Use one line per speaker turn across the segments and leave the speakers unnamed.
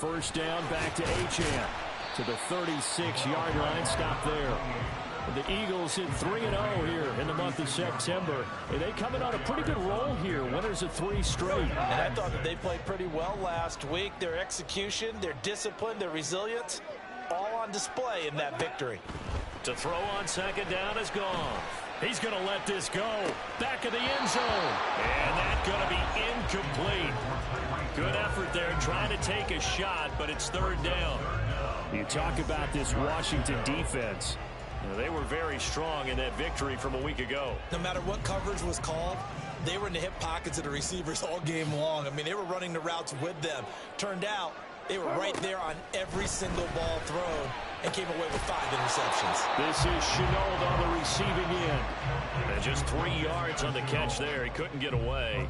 first down, back to Achane. To the 36-yard line, stop there. The Eagles hit 3-0 here in the month of September. And they coming on a pretty good roll here. Winners of 3 straight.
And I thought that they played pretty well last week. Their execution, their discipline, their resilience, all on display in that victory.
To throw on second down is gone. He's going to let this go. Back of the end zone. And that's going to be incomplete. Good effort there trying to take a shot, but it's third down. You talk about this Washington defense. They were very strong in that victory from a week ago.
No matter what coverage was called, they were in the hip pockets of the receivers all game long. I mean, they were running the routes with them. Turned out they were right there on every single ball thrown and came away with 5 interceptions.
This is Chenault on the receiving end. And just 3 yards on the catch there. He couldn't get away.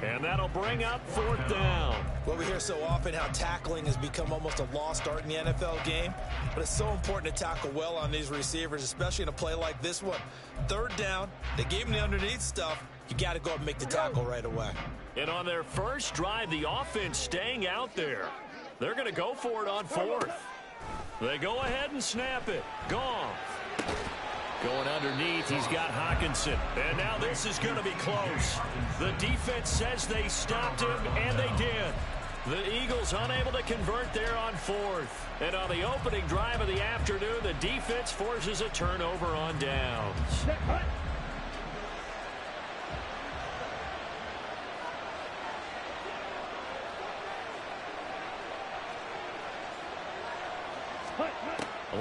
And that'll bring up fourth down.
Well, we hear so often how tackling has become almost a lost art in the NFL game. But it's so important to tackle well on these receivers, especially in a play like this one. Third down, they gave him the underneath stuff. You got to go up and make the tackle right away.
And on their first drive, the offense staying out there. They're going to go for it on fourth. They go ahead and snap it. Gone. Going underneath, he's got Hockenson. And now this is going to be close. The defense says they stopped him, and they did. The Eagles unable to convert there on fourth. And on the opening drive of the afternoon, the defense forces a turnover on downs.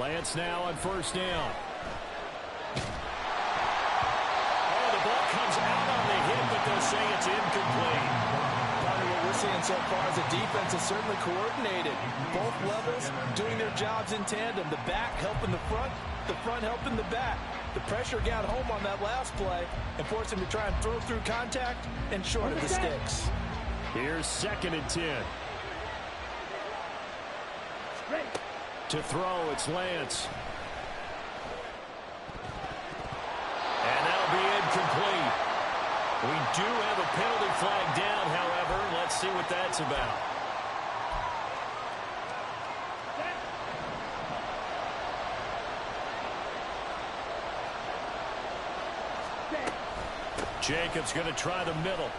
Lance now on first down. Oh, the ball comes out on the hit, but they'll say it's incomplete.
Probably what we're seeing so far is the defense is certainly coordinated. Both levels doing their jobs in tandem. The back helping the front helping the back. The pressure got home on that last play and forced him to try and throw through contact and short of the sticks.
Here's 2nd and 10. To throw, it's Lance. And that'll be incomplete. We do have a penalty flag down, however. Let's see what that's about. Jacobs going to try the middle.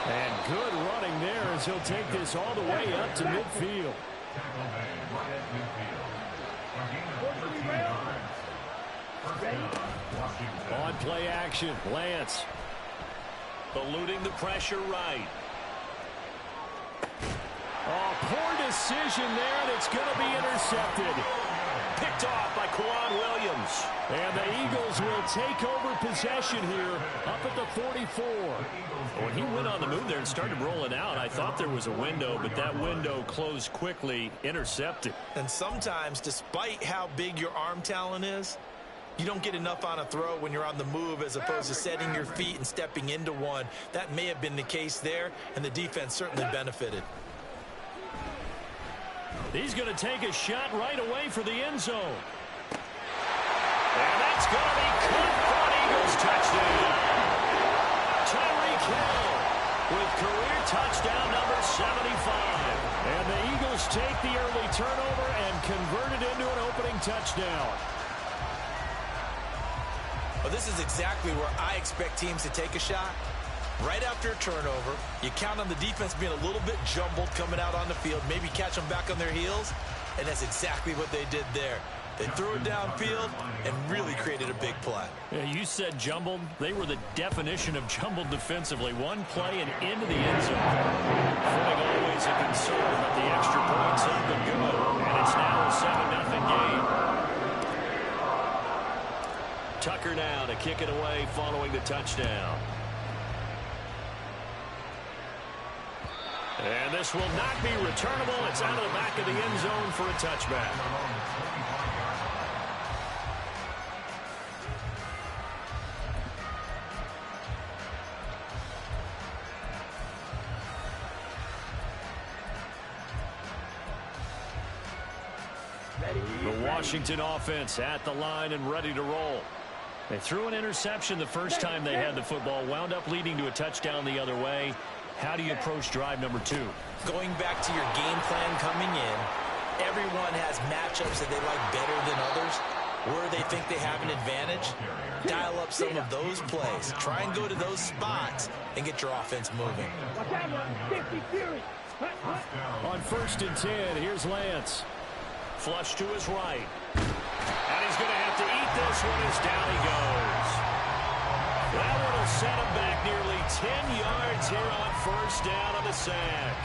And good running there as he'll take this all the way up to midfield. On play action, Lance. Eluding the pressure right. Oh, poor decision there, and it's going to be intercepted. Picked off by Quan Williams. And the Eagles will take over possession here up at the 44. When he went on the move there and started rolling out, I thought there was a window, but that window closed quickly, intercepted.
And sometimes, despite how big your arm talent is, you don't get enough on a throw when you're on the move as opposed to setting your feet and stepping into one. That may have been the case there, and the defense certainly benefited.
He's going to take a shot right away for the end zone. And that's going to be caught for an Eagles touchdown. Tyreek Hill with career touchdown number 75. And the Eagles take the early turnover and convert it into an opening touchdown.
Well, this is exactly where I expect teams to take a shot. Right after a turnover, you count on the defense being a little bit jumbled coming out on the field, maybe catch them back on their heels, and that's exactly what they did there. They threw it downfield and really created a big play.
Yeah, you said jumbled. They were the definition of jumbled defensively. One play and into the end zone. Footing always a concern, but the extra points have been good. And it's now a 7-0 game. Tucker now to kick it away following the touchdown. And this will not be returnable. It's out of the back of the end zone for a touchback. The Washington offense at the line and ready to roll. They threw an interception the first time they had the football, wound up leading to a touchdown the other way. How do you approach drive number 2?
Going back to your game plan coming in, everyone has matchups that they like better than others. Where they think they have an advantage, dial up some of those plays. Try and go to those spots and get your offense moving.
On 1st and 10, here's Lance. Flush to his right. And he's going to have to eat this one as down he goes. That one will set him back nearly 10 yards here on 1st down on the sack.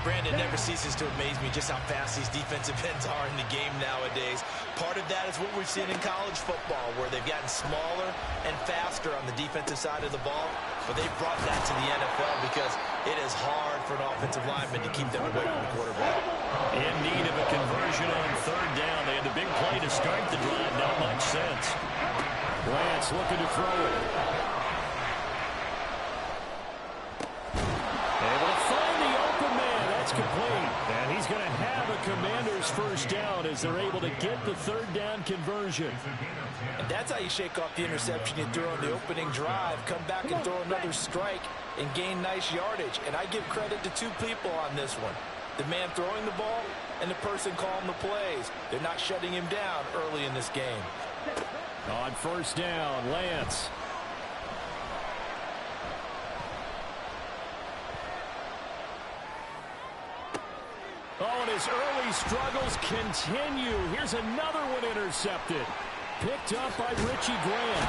Brandon, never ceases to amaze me just how fast these defensive ends are in the game nowadays. Part of that is what we've seen in college football, where they've gotten smaller and faster on the defensive side of the ball. But they've brought that to the NFL because it is hard for an offensive lineman to keep them away from the quarterback.
In need of a conversion on 3rd down. They had the big play to start the drive. Not much sense. Lance looking to throw it. Able to find the open man. That's complete. And he's going to have a Commander's 1st down as they're able to get the 3rd down conversion.
And that's how you shake off the interception you threw on the opening drive, come back and throw another strike and gain nice yardage. And I give credit to 2 people on this one. The man throwing the ball and the person calling the plays. They're not shutting him down early in this game.
On 1st down, Lance. Oh, and his early struggles continue. Here's another one intercepted. Picked up by Richie Grant.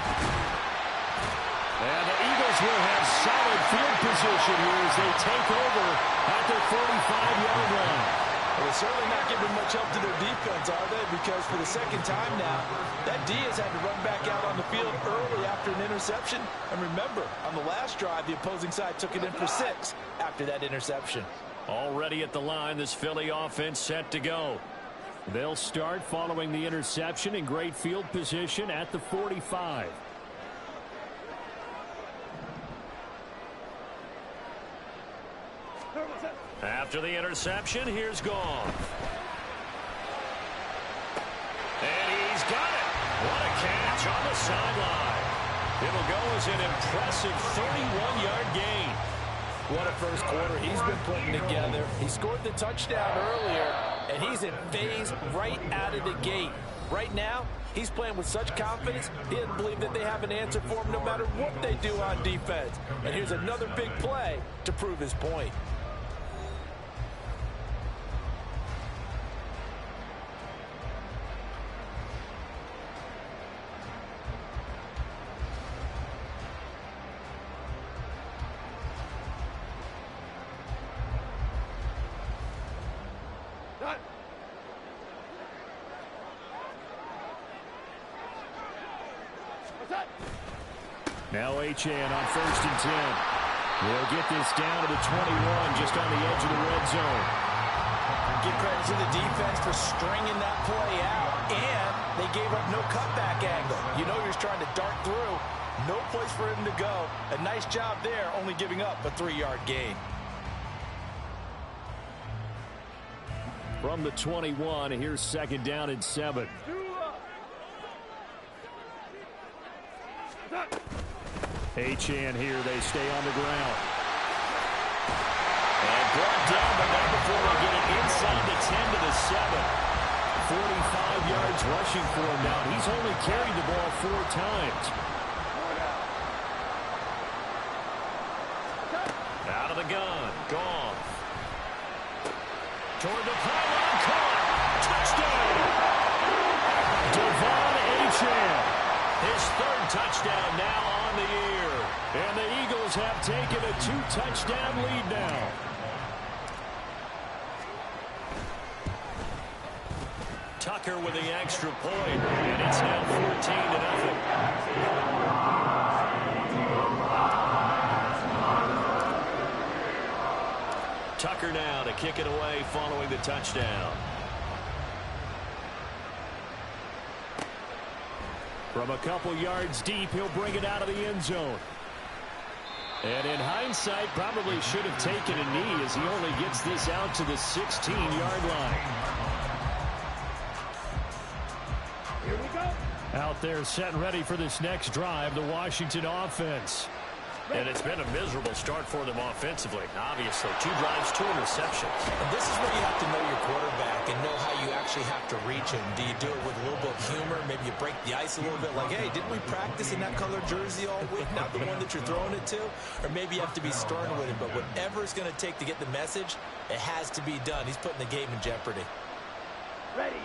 And the Eagles will have solid field position here as they take over at their 45-yard line.
Well, they're certainly not giving much help to their defense, are they? Because for the 2nd time now, that D has had to run back out on the field early after an interception. And remember, on the last drive, the opposing side took it in for 6 after that interception.
Already at the line, this Philly offense set to go. They'll start following the interception in great field position at the 45. After the interception, here's Goff. And he's got it. What a catch on the sideline. It'll go as an impressive 31-yard gain.
What a first quarter he's been putting together. He scored the touchdown earlier, and he's in phase right out of the gate. Right now, he's playing with such confidence, he doesn't believe that they have an answer for him no matter what they do on defense. And here's another big play to prove his point.
Now Achane on 1st and 10. They'll get this down to the 21, just on the edge of the red zone.
Give credit to the defense for stringing that play out, and they gave up no cutback angle. You know you're trying to dart through. No place for him to go. A nice job there, only giving up a 3-yard gain.
From the 21, here's 2nd down and 7. Achane here, they stay on the ground. And brought down, but not before they get it inside the 10 to the 7. 45 yards rushing for him now. He's only carried the ball 4 times. Out of the gun, Goff. Toward the pylon, caught. Touchdown! Devon Achane. His 3rd touchdown now on the year. And the Eagles have taken a 2-touchdown lead now. Tucker with the extra point, and it's now 14-0. Tucker now to kick it away following the touchdown. From a couple yards deep, he'll bring it out of the end zone. And in hindsight, probably should have taken a knee as he only gets this out to the 16-yard line. Here we go. Out there set and ready for this next drive, the Washington offense. And it's been a miserable start for them offensively. Obviously, 2 drives, 2 interceptions.
And this is where you have to know your quarterback and know how you actually have to reach him. Do you do it with a little bit of humor? Maybe you break the ice a little bit like, hey, didn't we practice in that color jersey all week? Not the one that you're throwing it to? Or maybe you have to be stern with him. But whatever it's going to take to get the message, it has to be done. He's putting the game in jeopardy.
Ready.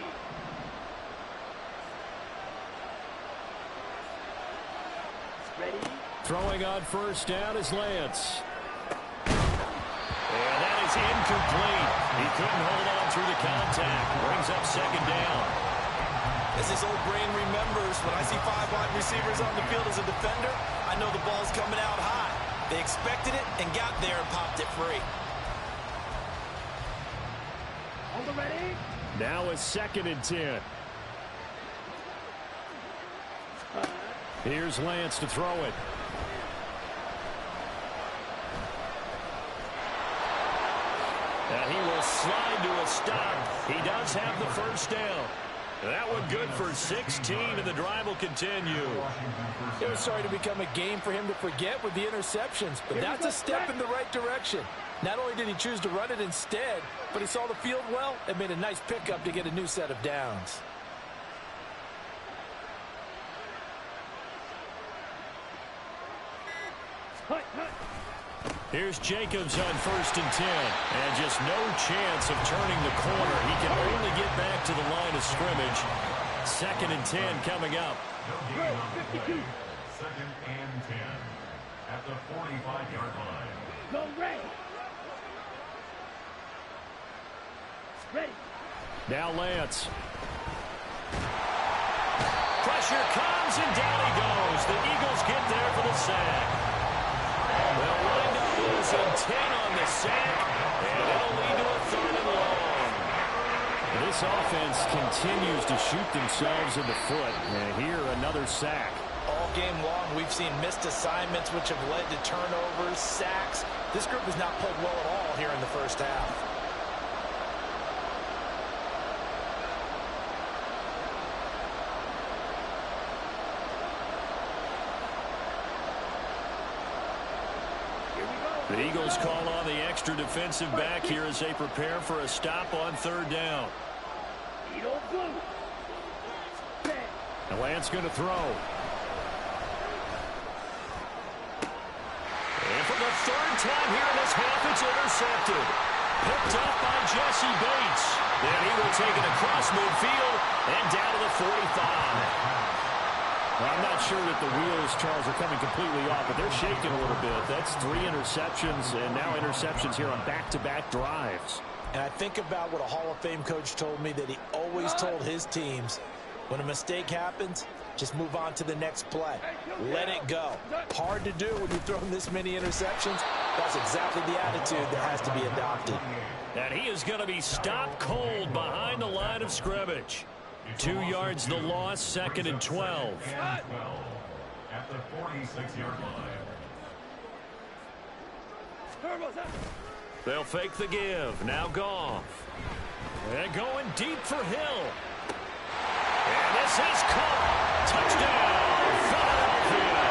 Ready.
Throwing on first down is Lance. And that is incomplete. He couldn't hold on through the contact. Brings up second down.
As his old brain remembers, when I see 5 wide receivers on the field as a defender, I know the ball's coming out high. They expected it and got there and popped it free.
On the ready.
Now a 2nd and 10. Here's Lance to throw it. And he will slide to a stop. He does have the first down. That one good for 16, and the drive will continue.
It was starting to become a game for him to forget with the interceptions, but that's a step in the right direction. Not only did he choose to run it instead, but he saw the field well and made a nice pickup to get a new set of downs.
Here's Jacobs on first and 10. And just no chance of turning the corner. He can only get back to the line of scrimmage. 2nd and 10 coming up.
52.
2nd and 10 at the 45-yard line.
Go ready. Ready.
Now Lance. Pressure comes and down he goes. The Eagles get there for the sack. They'll wind up losing 10 on the sack, and it'll lead to a 3rd and long. This offense continues to shoot themselves in the foot. And here, another sack.
All game long, we've seen missed assignments, which have led to turnovers, sacks. This group has not played well at all here in the first half.
The Eagles call on the extra defensive back here as they prepare for a stop on 3rd down. And Lance going to throw. And for the 3rd time here in this half, it's intercepted. Picked up by Jesse Bates. And he will take it across midfield and down to the 45. Well, I'm not sure that the wheels, Charles, are coming completely off, but they're shaking a little bit. That's 3 interceptions, and now interceptions here on back-to-back drives.
And I think about what a Hall of Fame coach told me, that he always told his teams, when a mistake happens, just move on to the next play. Let it go. Hard to do when you've thrown this many interceptions. That's exactly the attitude that has to be adopted.
And he is going to be stopped cold behind the line of scrimmage. 2 yards the loss, 2nd and 12.
At the 46-yard line.
They'll fake the give. Now Goff. And going deep for Hill. And this is caught. Touchdown, Philadelphia.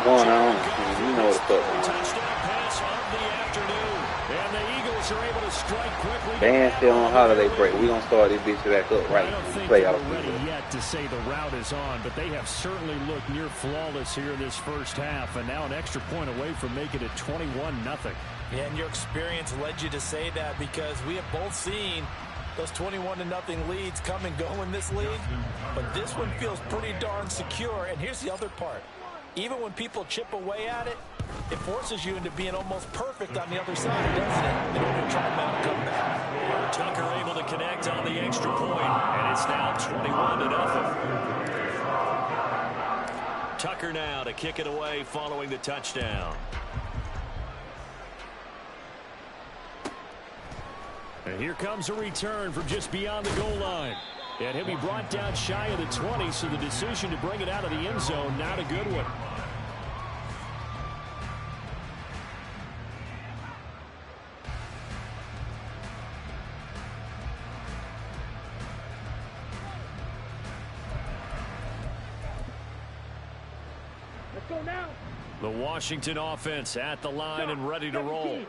Going on, you know what the fuck.
Touchdown pass of the afternoon. And the Eagles are able to strike quickly.
Band still on holiday break. We're going to start this bitch back up right.
I don't think
Play
they're
out
ready yet to say the route is on, but they have certainly looked near flawless here in this first half, and now an extra point away from making it 21-0.
Yeah, and your experience led you to say that, because we have both seen those 21-0 leads come and go in this league, but this one feels pretty darn secure. And here's the other part. Even when people chip away at it, it forces you into being almost perfect on the other side, doesn't it? In order to try and mount a comeback.
Tucker able to connect on the extra point, and it's now 21-0. Tucker now to kick it away following the touchdown. And here comes a return from just beyond the goal line. And he'll be brought down shy of the 20, so the decision to bring it out of the end zone, not a good one.
go now.
The Washington offense at the line and ready to roll.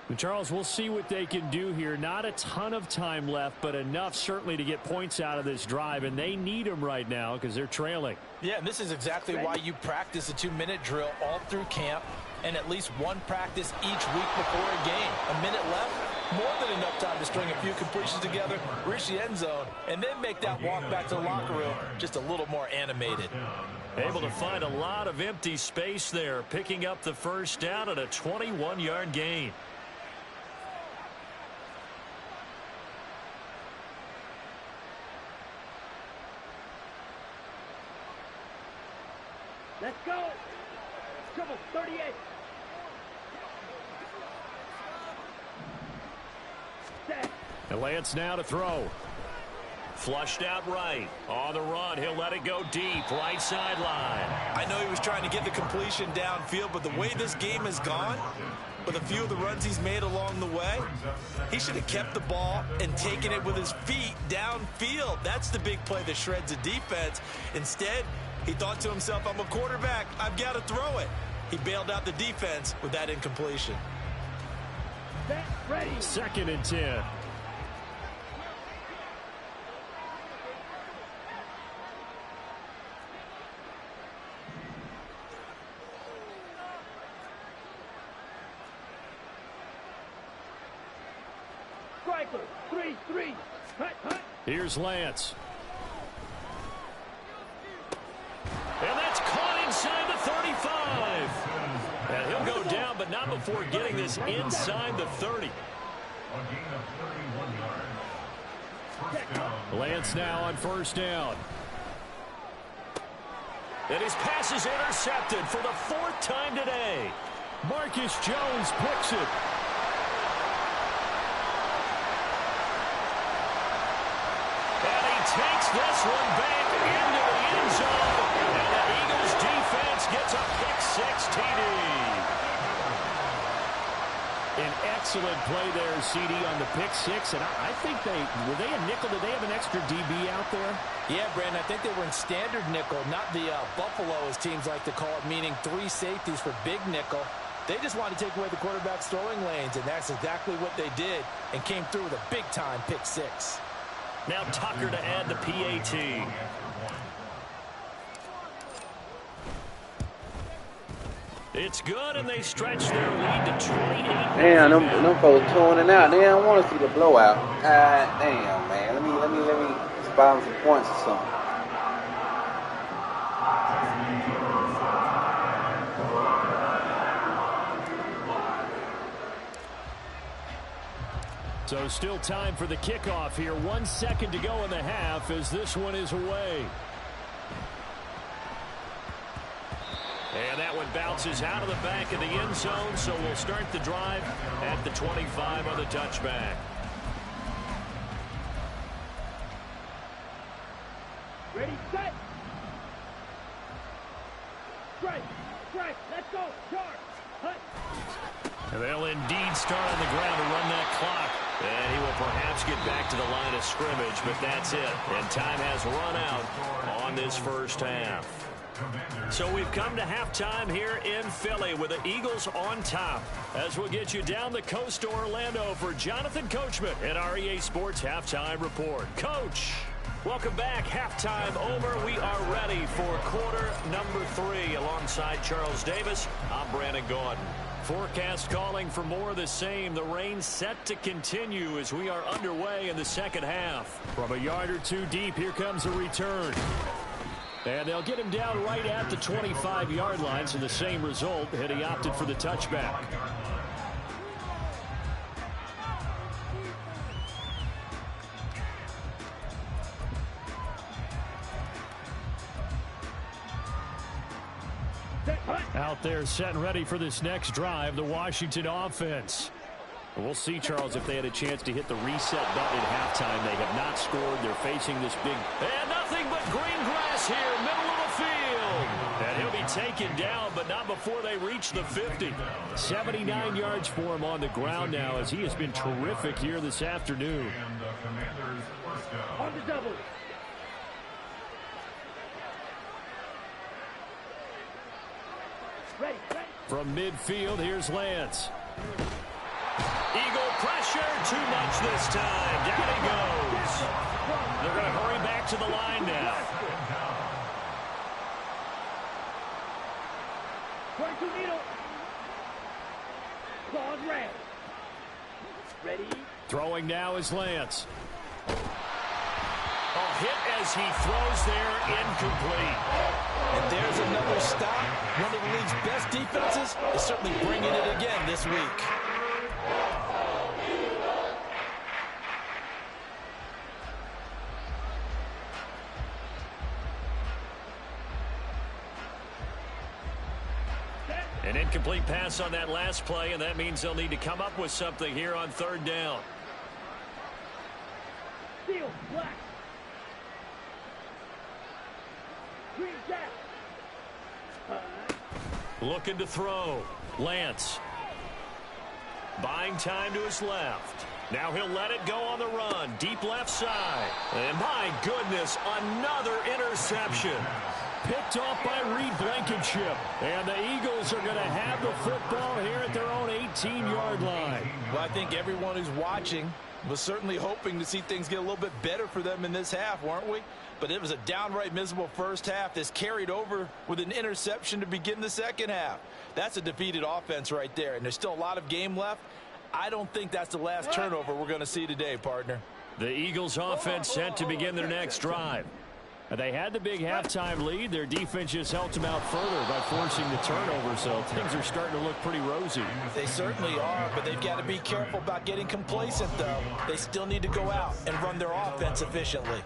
And Charles, we'll see what they can do here. Not a ton of time left, but enough certainly to get points out of this drive, and they need them right now because they're trailing.
Yeah, and this is exactly why you practice a 2-minute drill all through camp and at least one practice each week before a game. A minute left, more than enough time to string a few completions together, reach the end zone, and then make that walk back to the locker room just a little more animated.
Able to find a lot of empty space there, picking up the first down at a 21-yard gain.
Let's go. Triple 38. Set.
And Lance now to throw.
Flushed out right. On the run, he'll let it go deep. Right sideline.
I know he was trying to get the completion downfield, but the way this game has gone, with a few of the runs he's made along the way, he should have kept the ball and taken it with his feet downfield. That's the big play that shreds a defense. Instead, he thought to himself, I'm a quarterback, I've got to throw it. He bailed out the defense with that incompletion.
Set. Ready.
2nd and 10.
Striker. 3-3. Hut, hut.
Here's Lance.
And that's caught inside the 35. And he'll go down, but not before getting this inside the 30.
A gain of 31 yards. First down.
Lance now on 1st down.
And his pass is intercepted for the 4th time today.
Marcus Jones picks it.
And he takes this one back into the end zone. And the Eagles defense gets a pick-6 TD.
An excellent play there, CD, on the pick-6. And I think were they a nickel? Did they have an extra DB out there?
Yeah, Brandon, I think they were in standard nickel, not the Buffalo, as teams like to call it, meaning 3 safeties for big nickel. They just wanted to take away the quarterback's throwing lanes, and that's exactly what they did, and came through with a big-time pick-6.
Now Tucker to add the PAT. It's good, and they stretch their lead to 28.
Damn, them folks tuning out. They don't want to see the blowout. God damn, man. Let me spot them some points or something.
So still time for the kickoff here. 1 second to go in the half as this one is away.
And that one bounces out of the back of the end zone, so we'll start the drive at the 25 on the touchback.
Ready, set. Strike. Strike. Let's go. Charge. Hut.
And they'll indeed start on the ground to run that clock. And he will perhaps get back to the line of scrimmage, but that's it. And time has run out on this first half. So we've come to halftime here in Philly with the Eagles on top. As we'll get you down the coast to Orlando for Jonathan Coachman at our EA Sports Halftime Report. Coach, welcome back. Halftime over. We are ready for quarter number 3. Alongside Charles Davis, I'm Brandon Gordon. Forecast calling for more of the same. The rain set to continue as we are underway in the second half.
From a yard or two deep, here comes a return. And they'll get him down right at the 25-yard line, so the same result, had he opted for the touchback. Out there set and ready for this next drive, the Washington offense. We'll see, Charles, if they had a chance to hit the reset button at halftime. They have not scored. They're facing this big...
And nothing but green grass here, middle of the field. And he'll be taken down, but not before they reach the 50.
79 yards for him on the ground now, as he has been terrific here this afternoon.
And the Commanders' first down.
On the double. Ready, ready.
From midfield, here's Lance. Eagle pressure, too much this time. Down he goes. They're going to hurry back to the line now.
22 needle. Claws red. Ready.
Throwing now is Lance. Oh, hit as he throws there, incomplete.
And there's another stop. One of the league's best defenses is certainly bringing it again this week.
An incomplete pass on that last play, and that means they'll need to come up with something here on third down.
Steel, black. Green jack.
Looking to throw. Lance. Buying time to his left. Now he'll let it go on the run. Deep left side. And my goodness, another interception. Picked off by Reed Blankenship. And the Eagles are going to have the football here at their own 18-yard line.
Well, I think everyone who's watching was certainly hoping to see things get a little bit better for them in this half, weren't we? But it was a downright miserable first half. This carried over with an interception to begin the second half. That's a defeated offense right there, and there's still a lot of game left. I don't think that's the last turnover we're going to see today, partner.
The Eagles offense set to begin their next drive. They had the big halftime lead. Their defense just helped them out further by forcing the turnover, so things are starting to look pretty rosy.
They certainly are, but they've got to be careful about getting complacent, though. They still need to go out and run their offense efficiently.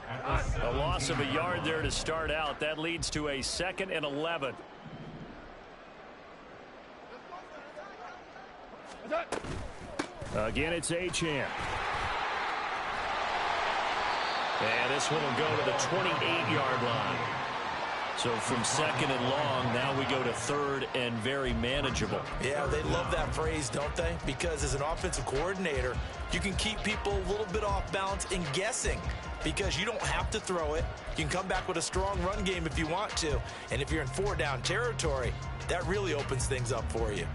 A loss of a yard there to start out. That leads to a 2nd and 11. Again, it's Achane. And this one will go to the 28-yard line. So from 2nd and long, now we go to 3rd and very manageable.
Yeah, they love that phrase, don't they? Because as an offensive coordinator, you can keep people a little bit off balance and guessing because you don't have to throw it. You can come back with a strong run game if you want to. And if you're in 4-down territory, that really opens things up for you.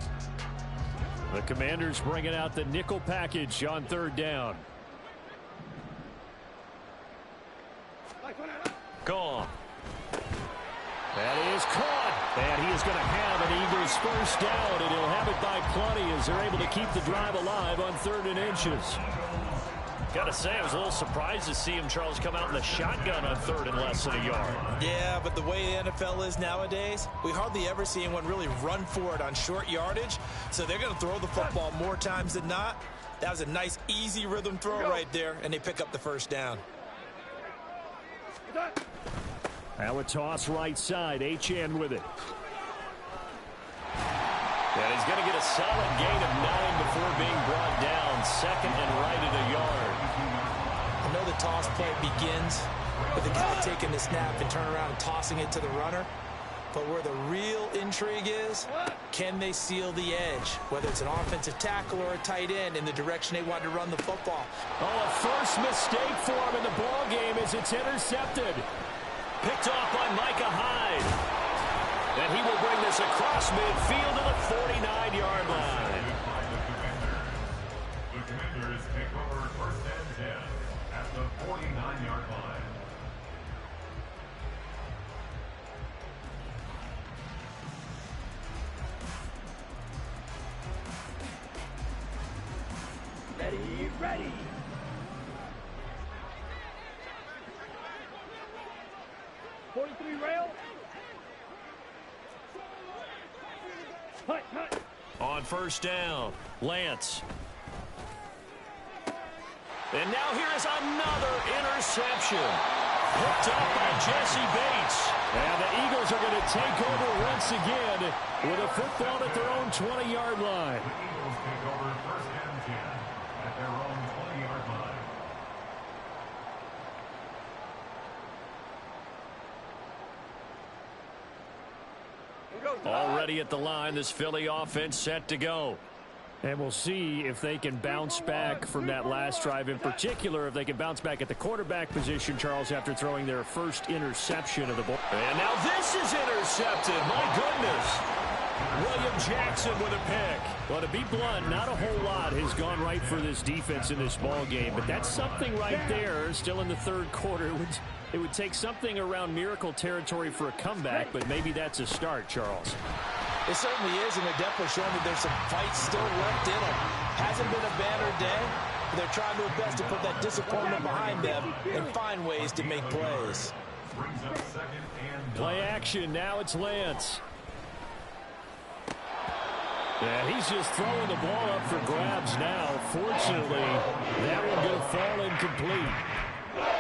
The Commanders bringing out the nickel package on 3rd down. Gone. That is caught. And he is going to have an Eagles first down, and he'll have it by plenty as they're able to keep the drive alive on 3rd and inches. Got to say, I was a little surprised to see him, Charles, come out in the shotgun on 3rd and less than a yard.
Yeah, but the way the NFL is nowadays, we hardly ever see anyone really run for it on short yardage. So they're going to throw the football more times than not. That was a nice, easy rhythm throw right there, and they pick up the first down.
Now a toss right side. Achane with it. And he's going to get a solid gain of 9 before being brought down. 2nd and right at a yard.
I know the toss play begins with the guy taking the snap and turn around and tossing it to the runner. But where the real intrigue is, can they seal the edge? Whether it's an offensive tackle or a tight end in the direction they want to run the football.
Oh, a first mistake for him in the ball game as it's intercepted. Picked off by Micah Hyde. And he will bring this across midfield to the 49-yard line.
The Commanders take over 1st and 10 at the 49-yard line.
Ready, ready. Rail. Hut, hut.
On 1st down, Lance. And now here is another interception. Picked up by Jesse Bates. And the Eagles are going to take over once again with a football at their own 20-yard line.
The Eagles take over 1st and 10 at their own 20-yard line.
Already at the line, this Philly offense set to go. And we'll see if they can bounce back from that last drive, in particular if they can bounce back at the quarterback position, Charles, after throwing their first interception of the ball. And now this is intercepted. My goodness. William Jackson with a pick. Well, to be blunt, not a whole lot has gone right for this defense in this ball game, but that's something right there. Still in the third quarter. It would take something around miracle territory for a comeback, but maybe that's a start, Charles.
It certainly is, and they're definitely showing that there's some fight still left in them. Hasn't been a banner day, but they're trying their best to put that disappointment behind them and find ways to make plays.
Play action. Now it's Lance. Yeah, he's just throwing the ball up for grabs now. Fortunately, that one going to fall incomplete.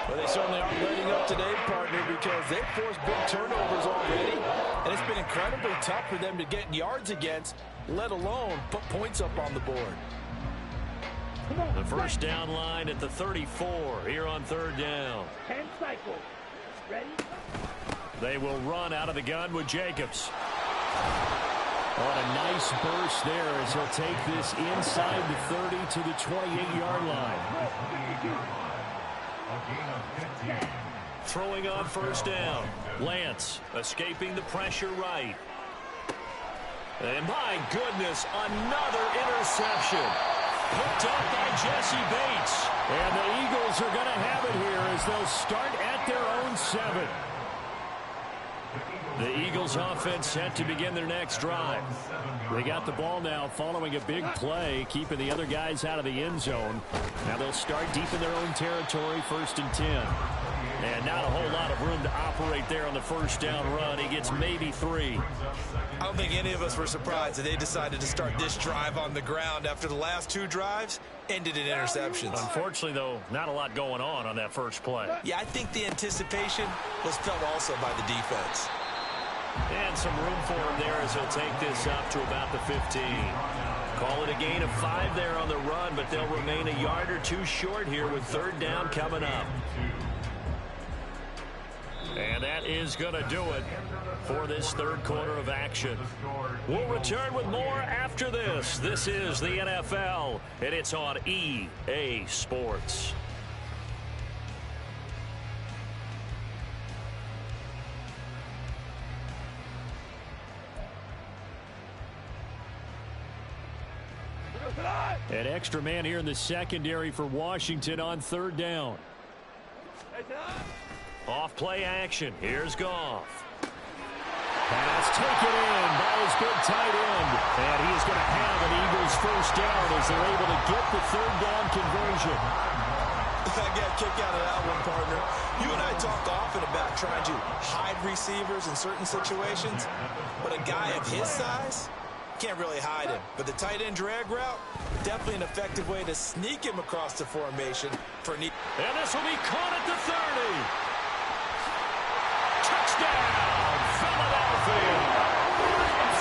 Well, they certainly aren't letting up today, partner, because they've forced big turnovers already, and it's been incredibly tough for them to get yards against, let alone put points up on the board.
The first down line at the 34 here on third down.
10 cycles. Ready?
They will run out of the gun with Jacobs. On a nice burst there as he'll take this inside the 30 to the 28-yard line. Throwing on first down. Lance escaping the pressure right. And my goodness, another interception. Picked up by Jesse Bates. And the Eagles are going to have it here as they'll start at their own 7. The Eagles offense set to begin their next drive. They got the ball now following a big play, keeping the other guys out of the end zone. Now they'll start deep in their own territory, 1st and 10. And not a whole lot of room to operate there on the first down run. He gets maybe 3.
I don't think any of us were surprised that they decided to start this drive on the ground after the last 2 drives ended in interceptions.
Unfortunately, though, not a lot going on that first play.
Yeah, I think the anticipation was felt also by the defense.
And some room for him there as he'll take this up to about the 15. Call it a gain of 5 there on the run, but they'll remain a yard or 2 short here with third down coming up. And that is going to do it for this third quarter of action. We'll return with more after this. This is the NFL, and it's on EA Sports. An extra man here in the secondary for Washington on third down. Off play action. Here's Goff. Pass taken in by his big tight end. And he is going to have an Eagles first down as they're able to get the third down conversion.
I got a kick out of that one, partner. You and I talk often about trying to hide receivers in certain situations, but a guy of his size can't really hide him. But the tight end drag route, definitely an effective way to sneak him across the formation for need.
And this will be caught at the 30. Touchdown, Philadelphia.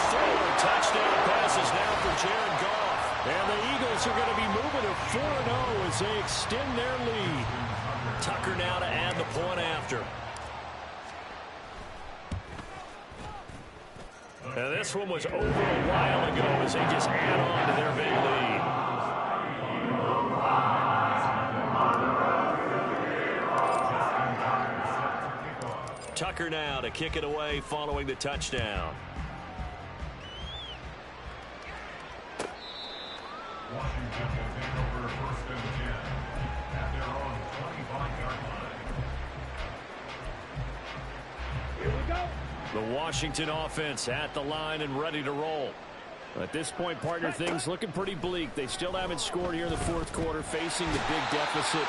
4 touchdown passes now for Jared Goff. And the Eagles are going to be moving to 4-0 as they extend their lead. Tucker now to add the point after. And this one was over a while ago as they just add on to their big lead. Tucker now to kick it away following the touchdown.
Washington will take over 1st and 10 at their own 25-yard line.
Here we go.
The Washington offense at the line and ready to roll. At this point, partner, things looking pretty bleak. They still haven't scored here in the fourth quarter, facing the big deficit.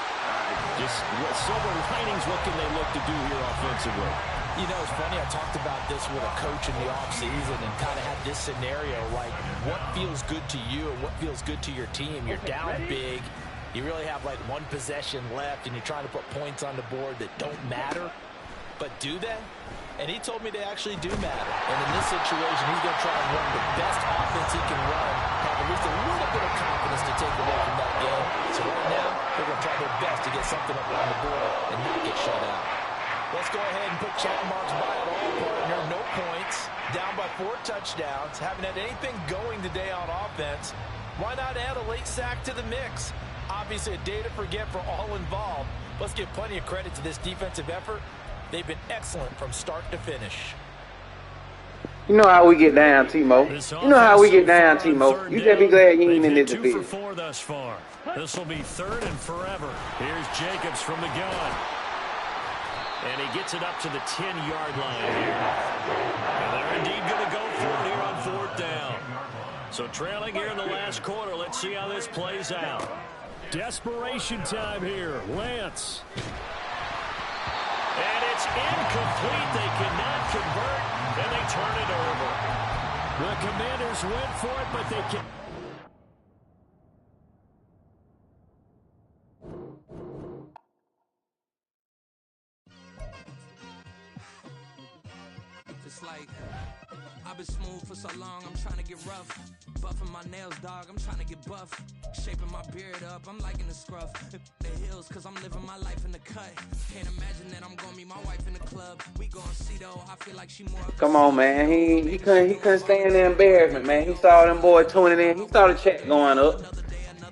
Just silver linings, what can they look to do here offensively?
You know, it's funny, I talked about this with a coach in the offseason and kind of had this scenario, like what feels good to you and what feels good to your team. You're down big. You really have like 1 possession left, and you're trying to put points on the board that don't matter. But do they? And he told me they actually do matter. And in this situation, he's going to try and run the best offense he can run, have at least a little bit of confidence to take away from that game. So right now, they're going to try their best to get something up on the board and not get shut out. Let's go ahead and put check marks by it all, partner. No points. Down by 4 touchdowns. Haven't had anything going today on offense. Why not add a late sack to the mix? Obviously, a day to forget for all involved. Let's give plenty of credit to this defensive effort. They've been excellent from start to finish.
You know how we get down, Timo. You know how we get down, Timo. You just be glad you ain't in this division.
2 for 4 thus far. This will be 3rd and forever. Here's Jacobs from the gun. And he gets it up to the 10-yard line here. And they're indeed going to go for it here on 4th down. So trailing here in the last quarter. Let's see how this plays out. Desperation time here. Lance. And it's incomplete. They cannot convert, and they turn it over. The Commanders went for it, but they can.
It's like I've been smooth for so long, I'm trying to get rough. Buffing my nails, dog, I'm trying to get buff. Shaping my beard up, I'm liking the scruff. The hills, cause I'm living my life in the cut. Can't imagine that I'm gonna meet my wife in the club. We gon' see though, I feel like she more.
Come on, man. He couldn't stand the embarrassment, man. He saw them boys tuning in. He saw the chat going up.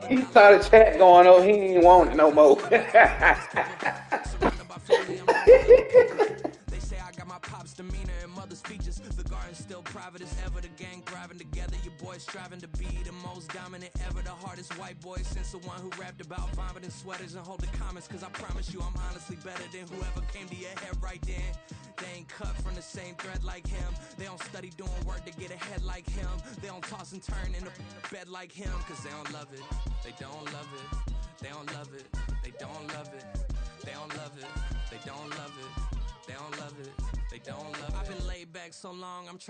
He saw the chat going up. He ain't want it no more.
Pop's demeanor and mother's features. The garden's still private as ever. The gang thriving together. Your boys striving to be the most dominant ever. The hardest white boy since the one who rapped about vomiting sweaters and hold the comments. Cause I promise you I'm honestly better than whoever came to your head right then. They ain't cut from the same thread like him. They don't study doing work to get ahead like him. They don't toss and turn in the bed like him. Cause they don't love it. They don't love it. They don't love it. They don't love it. They don't love it. They don't love it. They don't love it. They don't love it. I've been laid back so long, I'm trying